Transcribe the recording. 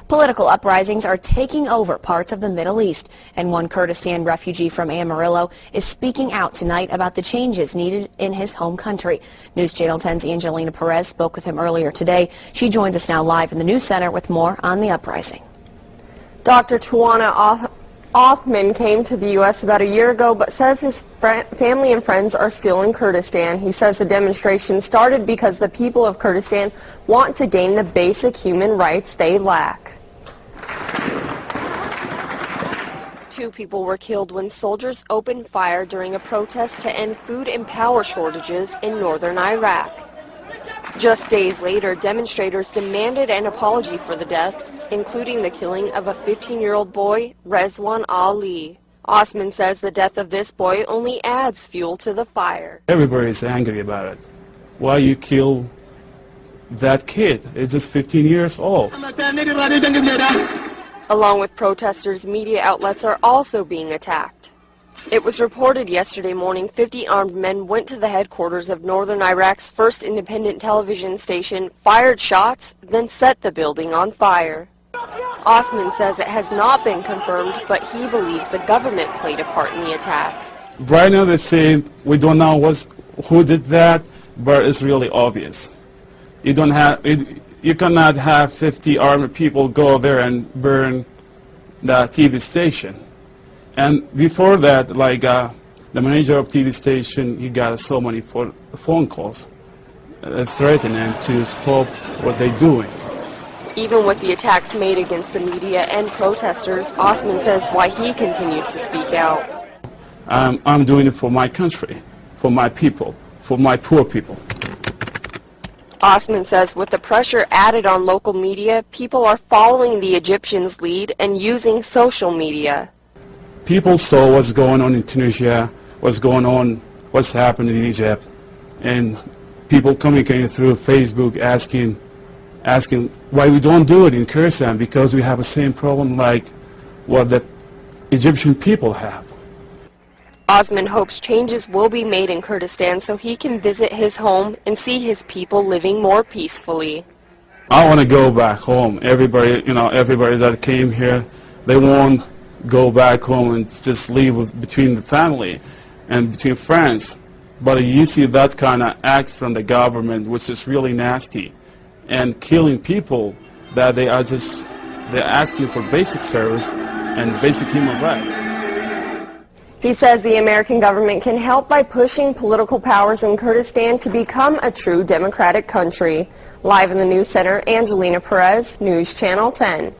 Political uprisings are taking over parts of the Middle East, and one Kurdistan refugee from Amarillo is speaking out tonight about the changes needed in his home country. News Channel 10's Angelina Perez spoke with him earlier today. She joins us now live in the News Center with more on the uprising. Dr. Tuana Othman came to the U.S. about a year ago, but says his family and friends are still in Kurdistan. He says the demonstration started because the people of Kurdistan want to gain the basic human rights they lack. 2 people were killed when soldiers opened fire during a protest to end food and power shortages in northern Iraq. Just days later, demonstrators demanded an apology for the deaths, including the killing of a 15-year-old boy, Rezwan Ali. Osman says the death of this boy only adds fuel to the fire. Everybody is angry about it. Why you kill that kid? It's just 15 years old. Along with protesters, media outlets are also being attacked. It was reported yesterday morning 50 armed men went to the headquarters of northern Iraq's first independent television station, fired shots, then set the building on fire. Osman says it has not been confirmed, but he believes the government played a part in the attack. Right now they say we don't know who did that, but it's really obvious. You cannot have 50 armed people go there and burn the TV station. And before that, the manager of TV station, he got so many phone calls threatening to stop what they're doing. Even with the attacks made against the media and protesters, Osman says why he continues to speak out. I'm doing it for my country, for my people, for my poor people. Osman says with the pressure added on local media, people are following the Egyptians' lead and using social media. People saw what's going on in Tunisia, what's happening in Egypt, and people communicating through Facebook asking why we don't do it in Kurdistan, because we have the same problem like what the Egyptian people have. Osman hopes changes will be made in Kurdistan so he can visit his home and see his people living more peacefully. I want to go back home. Everybody that came here, they won't go back home and just live between the family and between friends. But you see that kind of act from the government, which is really nasty, and killing people that they're asking for basic service and basic human rights. He says the American government can help by pushing political powers in Kurdistan to become a true democratic country. Live in the News Center, Angelina Perez, News Channel 10.